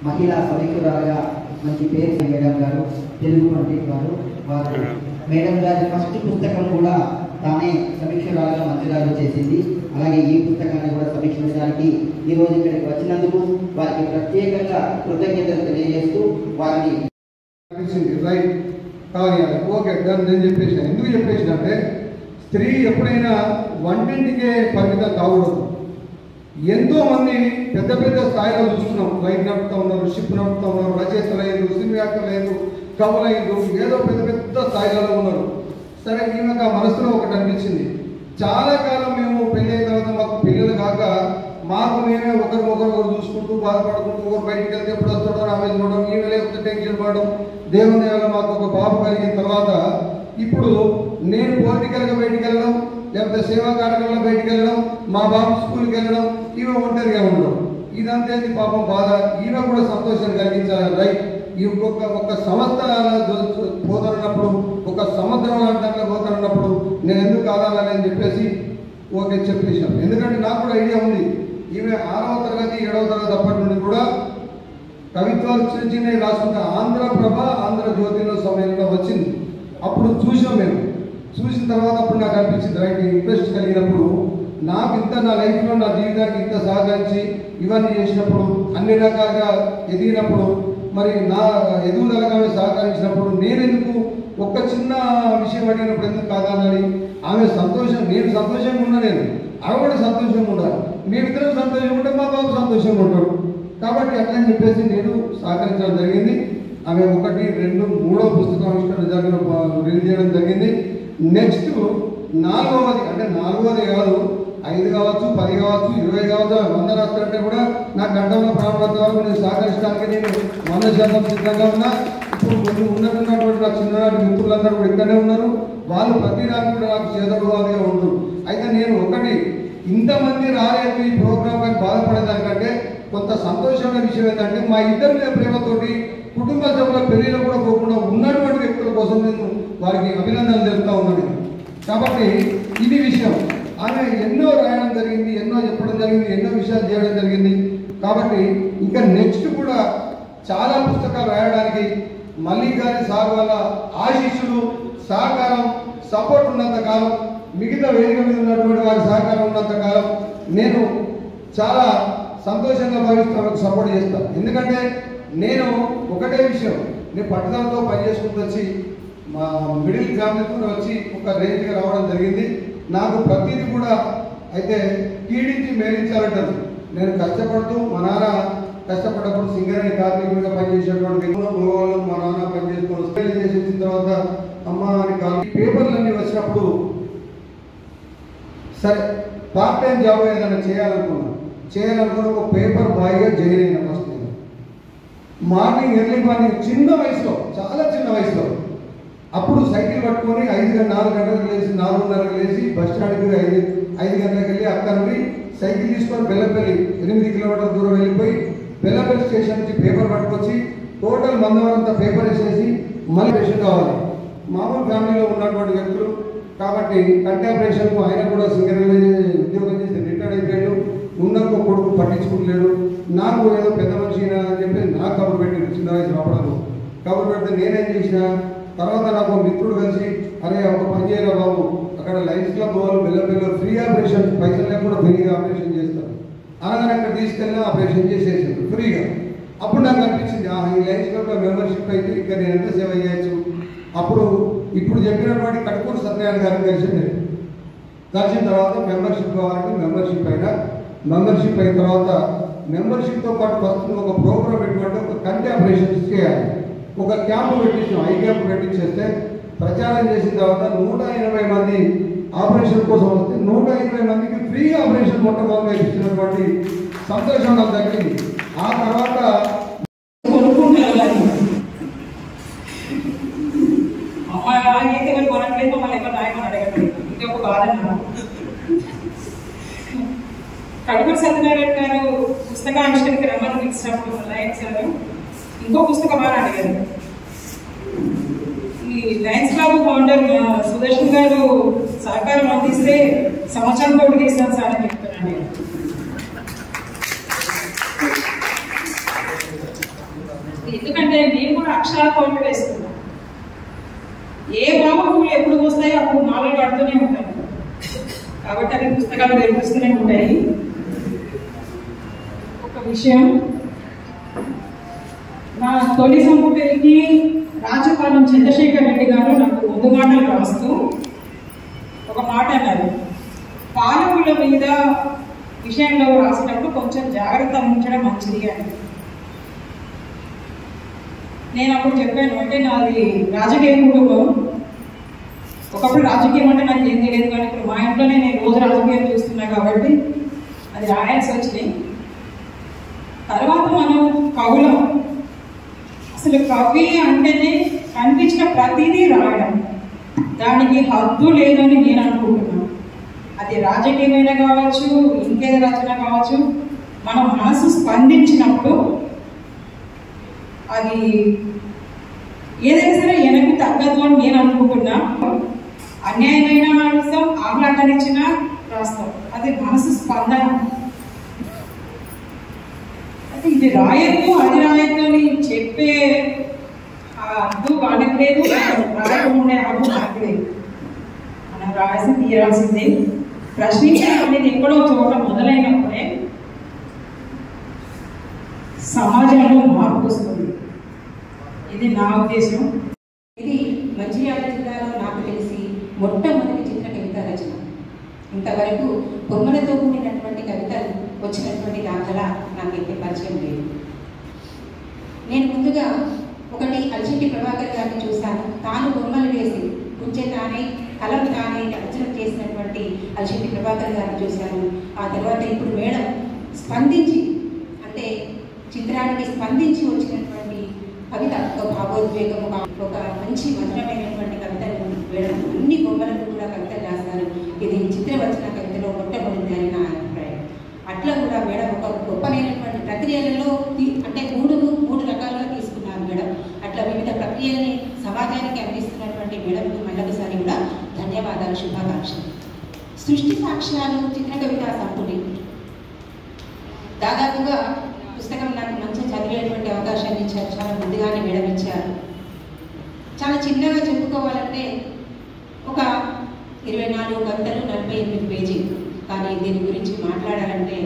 महिला समीक्षरागा मंची पेर मैडम गारू तेलुगु पंडित गारू वारु मैडम गारी फस्ट पुस्तकం కూడా తానే సమీక్షరాగా మంచిరాలు చేసింది. అలాగే ఈ పుస్తకాన్ని కూడా సమీక్షించడానికి ఈ రోజు ఇక్కడికి వచ్చినందుకు వారికి ప్రత్యేకంగా కృతజ్ఞతలు తెలియజేస్తూ వారిని రైట్ కానీ ఓకే దాన్ని నేను చెప్పేసిన ఎందుకు చెప్పేసిన అంటే స్త్రీ ఎప్పుడైనా వంటింటికే పరిమితం కాకూడదు. ఎంతో మంది పెద్ద పెద్ద స్థాయిలో చూస్తున్నాం. ఫ్లైట్ నడుపుతూ ఉన్నారు, షిప్ నడుపుతూ ఉన్నారు, రచయితలైదు, సినిమా యాక్టర్లైదు, కవులైదు, ఏదో పెద్ద పెద్ద స్థాయిలో ఉన్నారు. సరే ఈమెకు ఆ మనసులో ఒకటి అనిపించింది, చాలా కాలం మేము పెళ్ళి అయిన తర్వాత మాకు పిల్లలు కాక మాకు మేమే ఒకరు చూసుకుంటూ బాధపడుకుంటూ ఒకరు బయటికి వెళ్తే ఎప్పుడు వస్తాడో ఆమె చూడడం, ఈమె లేకపోతే టెన్షన్ పడడం. దేవుని వల్ల మాకు ఒక బాబు కలిగిన తర్వాత ఇప్పుడు నేను పొలిటికల్గా బయటికి వెళ్ళడం, లేకపోతే సేవా కార్యక్రమంలో బయటికి వెళ్ళడం, మా బాబు స్కూల్కి వెళ్ళడం, ఈమె ఒంటరిగా ఉండడం, ఇదంతా పాపం బాధ. ఈమె కూడా సంతోషాన్ని కలిగించాలి. రైట్ ఈ ఒక సంస్థ పోతున్నప్పుడు, ఒక సముద్రం అంతా పోతున్నప్పుడు నేను ఎందుకు కాదాలని అని చెప్పేసి ఓకే చెప్పేసాం. ఎందుకంటే నాకు కూడా ఐడియా ఉంది. ఈమె 6వ తరగతి 7వ తరగతి అప్పటి నుండి కూడా కవిత్వాలు చిన్న చిన్నవి రాసుకుంటే ఆంధ్రప్రభ, ఆంధ్రజ్యోతిలో సమయంలో వచ్చింది. అప్పుడు చూసాం మేము. చూసిన తర్వాత అప్పుడు నాకు అనిపించింది రైట్ ఇంట్రెస్ట్ కలిగినప్పుడు నాకు ఇంత నా లైఫ్లో నా జీవితానికి ఇంత సహకరించి ఇవన్నీ చేసినప్పుడు అన్ని రకాలుగా ఎదిగినప్పుడు మరి నా ఎదుగుదలగా సహకరించినప్పుడు నేనెందుకు ఒక్క చిన్న విషయం అడిగినప్పుడు ఎందుకు కాదాలని ఆమె సంతోషం, నేను సంతోషంగా ఉన్నా, నేను ఆమె కూడా సంతోషంగా ఉండాలి. మేమిద్దరం సంతోషంగా ఉంటే మా బాబు సంతోషంగా ఉంటాడు. కాబట్టి అట్లని చెప్పేసి నేను సహకరించడం జరిగింది. ఆమె 1, 2, 3వ పుస్తకం రిలీజ్ చేయడం జరిగింది. నెక్స్ట్ 4వది, అంటే 4వది కాదు, 5 కావచ్చు, 10 కావచ్చు, 20 కావచ్చు, 100 రాస్తారంటే కూడా నా గంటంలో ప్రారంభం వరకు నేను సహకరించడానికి నేను 100% సిద్ధంగా ఉన్నా. ఇప్పుడు ఉన్నటువంటి నా చిన్ననాటి మిత్రులందరూ కూడా ఇక్కడనే ఉన్నారు. వాళ్ళు ప్రతి దానికి కూడా నాకు చేదోడుగా ఉంటారు. అయితే నేను ఒకటి, ఇంతమంది రాలేదు ఈ ప్రోగ్రామ్ అని బాధపడేదానికంటే కొంత సంతోషమైన విషయం ఏంటంటే మా ఇద్దరి ప్రేమతోటి కుటుంబ సభ్యుల పెళ్లిలో కూడా పోకుండా ఉన్నటువంటి వ్యక్తుల కోసం నేను వారికి అభినందనలు తెలుపుతా ఉన్నాను. కాబట్టి ఇది విషయం. ఆమె ఎన్నో రాయడం జరిగింది, ఎన్నో చెప్పడం జరిగింది, ఎన్నో విషయాలు చేయడం జరిగింది. కాబట్టి ఇంకా నెక్స్ట్ కూడా చాలా పుస్తకాలు రాయడానికి మళ్ళీ గారి సార్ వాళ్ళ ఆశీస్సులు, సహకారం, సపోర్ట్ ఉన్నంత కాలం, మిగతా వేదిక మీద ఉన్నటువంటి వారి సహకారం ఉన్నంత కాలం నేను చాలా సంతోషంగా భావిస్తాను, సపోర్ట్ చేస్తాను. ఎందుకంటే నేను ఒకటే విషయం, నేను పట్టణంతో పనిచేసుకుంటూ వచ్చి మా మిడిల్ ఫ్యామిలీతో వచ్చి ఒక రేంజ్గా రావడం జరిగింది. నాకు ప్రతిదీ కూడా అయితే కీడించి మేలించాలంటారు. నేను కష్టపడుతూ మా నాన్న కష్టపడ్డప్పుడు సింగరేణి కార్మికుడిగా పనిచేసేటువంటి భూగోళం మా నాన్న పనిచేసుకొని పెళ్లి చేసి వచ్చిన తర్వాత అమ్మ అని కాదు పేపర్లన్నీ వచ్చినప్పుడు సరే పార్ట్ టైం జాబ్ ఏదైనా చేయాలనుకున్న ఒక పేపర్ బాయ్గా జాయిన్ అయిన ఫస్ట్ నేను. మార్నింగ్ ఎర్లీ మార్నింగ్ చిన్న వయసులో, చాలా చిన్న వయసులో, అప్పుడు సైకిల్ పట్టుకొని 4 గంటలకు లేచి 4:30కి లేచి బస్ స్టాండ్కి 5 గంటలకు వెళ్ళి అక్కడ నుండి సైకిల్ తీసుకొని బెల్లంపల్లి 8 కిలోమీటర్ల దూరం వెళ్ళిపోయి బెల్లంపల్లి స్టేషన్ నుంచి పేపర్ పట్టుకొచ్చి టోటల్ మందవరంతా పేపర్ వేసేసి మళ్ళీ పేషెంట్ కావాలి. మామూలు ఫ్యామిలీలో ఉన్నటువంటి వ్యక్తులు కాబట్టి కంటాపరేషన్కు ఆయన కూడా సింగరేణి ఉద్యోగం చేసి రిటైర్డ్ అయిపోయాడు. ఉన్నంకో కొడుకు పట్టించుకుంటలేడు. నాకు ఏదో పెద్ద మనిషి అని చెప్పి నాకు కబురు పెట్టి చిన్న వయసు రావడం కబురు పెడితే నేనేం చేసిన తర్వాత నాకు మిత్రుడు కలిసి అరే ఒక పని చేయరా బాబు, అక్కడ లైన్స్ క్లబ్ వాళ్ళు బెల్లబెల్లో ఫ్రీ ఆపరేషన్, పైసలు లేకుండా ఫ్రీగా ఆపరేషన్ చేస్తారు అనగానే అక్కడ తీసుకెళ్ళి ఆపరేషన్ చేసేసారు ఫ్రీగా. అప్పుడు నాకు అనిపించింది ఈ లైన్స్ క్లబ్లో మెంబర్షిప్ అయితే ఇంకా నేను ఎంత సేవ చేయొచ్చు. అప్పుడు ఇప్పుడు చెప్పినటువంటి కట్టుకూరు సత్యనారాయణ గారిని కలిసి కలిసిన తర్వాత మెంబర్షిప్ కావాలంటే మెంబర్షిప్ అయినా, మెంబర్షిప్ అయిన తర్వాత మెంబర్షిప్తో పాటు ఫస్ట్ ఒక ప్రోగ్రామ్ పెట్టుకుంటే ఒక కంటి ఆపరేషన్స్ చేయాలి. ఒక క్యాంపు పెట్టించాం, ఐ క్యాంపు పెట్టించేస్తే ప్రచారం చేసిన తర్వాత 180 మంది ఆపరేషన్ కోసం వస్తే 180 మందికి ఫ్రీ ఆపరేషన్ మొట్టమొదటిగా ఇచ్చినటువంటి సంతోషం నాకు దక్కింది. ఆ తర్వాత కడుపూరి సత్యనారాయణ గారు పుస్తకావిష్కరణకి రమ్మని పిలిచినప్పుడు లయన్స్ గారు ఇంకో పుస్తకం అని అడిగారు. ఈ లయన్స్ క్లబ్ ఫౌండర్ సుదర్శన్ గారు సహకారం అందిస్తే సంవత్సరం కూడా తీస్తాను సార్ అని చెప్తున్నాను. ఎందుకంటే నేను కూడా అక్షరాల కోట్లు వేస్తున్నాను. ఏ బాబులు ఎప్పుడు వస్తాయో అప్పుడు మాలలు పడుతూనే ఉంటాను. కాబట్టి అవి పుస్తకాలు కనిపిస్తూనే ఉంటాయి. ఒక విషయం, నా తొలి సంపుటికి రాజపాలెం చంద్రశేఖర్ రెడ్డి గారు నాకు ముందు మాటలు రాస్తూ ఒక మాట అన్నారు, పాలకుల మీద విషయంలో రాసినప్పుడు కొంచెం జాగ్రత్త ఉంచడం మంచిది అని. నేను అప్పుడు చెప్పాను, అంటే నాది రాజకీయ కుటుంబం. ఒకప్పుడు రాజకీయం అంటే నాకు ఏం తెలియదు, కానీ ఇప్పుడు మా ఇంట్లోనే నేను రోజు రాజకీయం చూస్తున్నా కాబట్టి అది రాయాల్సి వచ్చినాయి. తర్వాత మనం కవులం. అసలు కవి అంటేనే కనిపించిన ప్రతిదీ రాయడం, దానికి హద్దు లేదని నేను అనుకుంటున్నాను. అది రాజకీయమైన కావచ్చు, ఇంకేదో రచన కావచ్చు, మన మనసు స్పందించినప్పుడు అది ఏదైనా సరే వెనక్కి తగ్గదు అని నేను అనుకుంటున్నా. అన్యాయమైన రాస్తాం, ఆహ్లాదనిచ్చిన రాస్తాం, అది మనసు స్పందన. అయితే ఇది రాయద్దు అది రాయద్దు అని చెప్పే అద్దు వాళ్ళకి లేదు, రాయకుండా అద్దు మనకి లేదు. మనం రాసి తీరాల్సిందే. ప్రశ్నించడం అనేది ఎక్కడో చోట మొదలైనప్పుడే సమాజంలో మార్పు వస్తుంది. ఇది నా ఉద్దేశం. ఇది మంచిర్యాల జిల్లాలో నాకు తెలిసి మొట్టమొదటి చిత్ర కవిత రచన. ఇంతవరకు బొమ్మలతో కూడినటువంటి కవితలు వచ్చినటువంటి దాఖలా నాకైతే పరిచయం లేదు. నేను ముందుగా ఒకటి అల్చెట్టి ప్రభాకర్ గారిని చూశాను. తాను బొమ్మలు వేసి ఉంచే తానే కలం తానే రచన చేసినటువంటి అల్చెట్టి ప్రభాకర్ గారిని చూశాను. ఆ తర్వాత ఇప్పుడు మేడం స్పందించి, అంటే చిత్రానికి స్పందించి వచ్చినటువంటి కవిత, ఒక భావోద్వేగం, ఒక మంచి మధురమైనటువంటి కవితలు మేడం అన్ని బొమ్మలకు కూడా కవితలు రాస్తారు. ఇది చిత్రవచన కవితలో మొట్టమొదటి అని నా అభిప్రాయం. అట్లా కూడా మేడం ఒక గొప్పనైనటువంటి ప్రక్రియలలో అంటే మూడు రకాలుగా తీసుకున్నారు మేడం. అట్లా వివిధ ప్రక్రియలని సమాజానికి అందిస్తున్నటువంటి మేడంకు మళ్ళొకసారి కూడా ధన్యవాదాలు, శుభాకాంక్షలు. సృష్టి సాక్ష్యాలు చిత్ర కవితా సంపుటి దాదాపుగా పుస్తకం నాకు మంచిగా చదివేటువంటి అవకాశాన్ని ఇచ్చారు. చాలా ముందుగానే మేడం ఇచ్చారు. చాలా చిన్నగా చెప్పుకోవాలంటే ఒక 24 కవితలు, 48 పేజీలు. కానీ దీని గురించి మాట్లాడాలంటే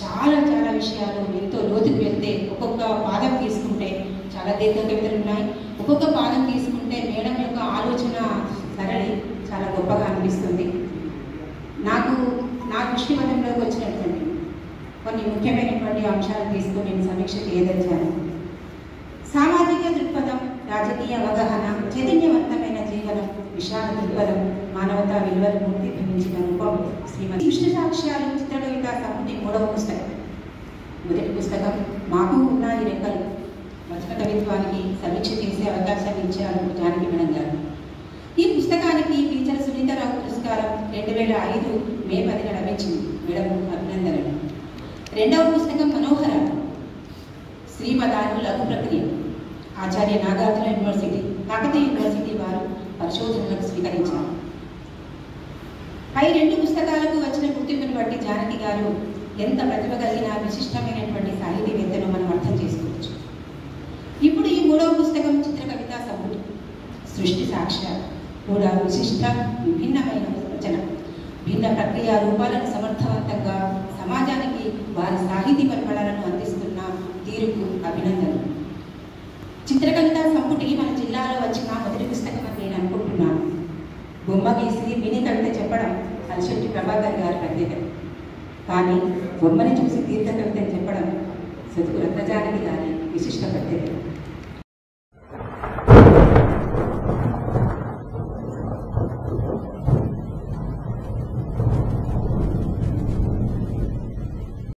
చాలా చాలా విషయాలు ఎంతో లోతుకు వెళ్తే ఒక్కొక్క పాదం తీసుకుంటే చాలా దీర్ఘ కవితలు ఉన్నాయి. ఒక్కొక్క పాదం తీసుకుంటే మేడం యొక్క ఆలోచన సరళి చాలా గొప్పగా అనిపిస్తుంది. నా దృష్టిపథంలోకి వచ్చినటువంటి కొన్ని ముఖ్యమైనటువంటి అంశాలు తీసుకొని నేను సమీక్ష చేయదలిచాను. సామాజిక దృక్పథం, రాజకీయ అవగాహన, చైతన్యవంతమైన జీవనం, విశాల దృక్పథం, మానవతా విలువలు ప్రతిబింబించిన రూపం శ్రీమతి. సృష్టి సాక్ష్యాలు చిత్ర కవితా సంపుటి 3వ పుస్తకం. మొదటి పుస్తకం మాకు ఉన్నాయి రెక్కలు వచన కవిత్వానికి సమీక్ష చేసే అవకాశాన్ని ఇచ్చారు జానకి మేడం గారు. ఈ పుస్తకానికి టీచర్ సునీతారావు పురస్కారం 2005 మే 10న లభించింది. మేడం అభినందనలు. రెండవ పుస్తకం మనోహర, శ్రీమదాను లఘు ప్రక్రియ, ఆచార్య నాగార్జున యూనివర్సిటీ, కాకతీయ యూనివర్సిటీ వారు పరిశోధనలకు స్వీకరించారు. పై 2 పుస్తకాలకు వచ్చిన గుర్తింపును బట్టి జానకి గారు ఎంత ప్రతిభ కలిగిన విశిష్టమైనటువంటి సాహితీవేత్తను మనం అర్థం చేసుకోవచ్చు. ఇప్పుడు ఈ 3వ పుస్తకం చిత్ర కవితా సంపుటి, సృష్టి సాక్ష్యాలు కూడా విశిష్ట విభిన్నమైన రచన. భిన్న ప్రక్రియ రూపాలను సమర్థవంతంగా సమాజానికి వారి సాహితీ పరిమళాలను అందిస్తున్న తీరుకు అభినందనలు. చిత్రకవితా సంపుటి మన జిల్లాలో వచ్చిన మొదటి పుస్తకం అని నేను అనుకుంటున్నాను. బొమ్మ గీసి విని కవిత చెప్పడం అలశెట్టి ప్రభాకర్ గారి ప్రత్యేకత. కానీ బొమ్మని చూసి తీర్థ కవితని చెప్పడం సతుకు రత్నజానకి గారి విశిష్ట ప్రత్యేకత.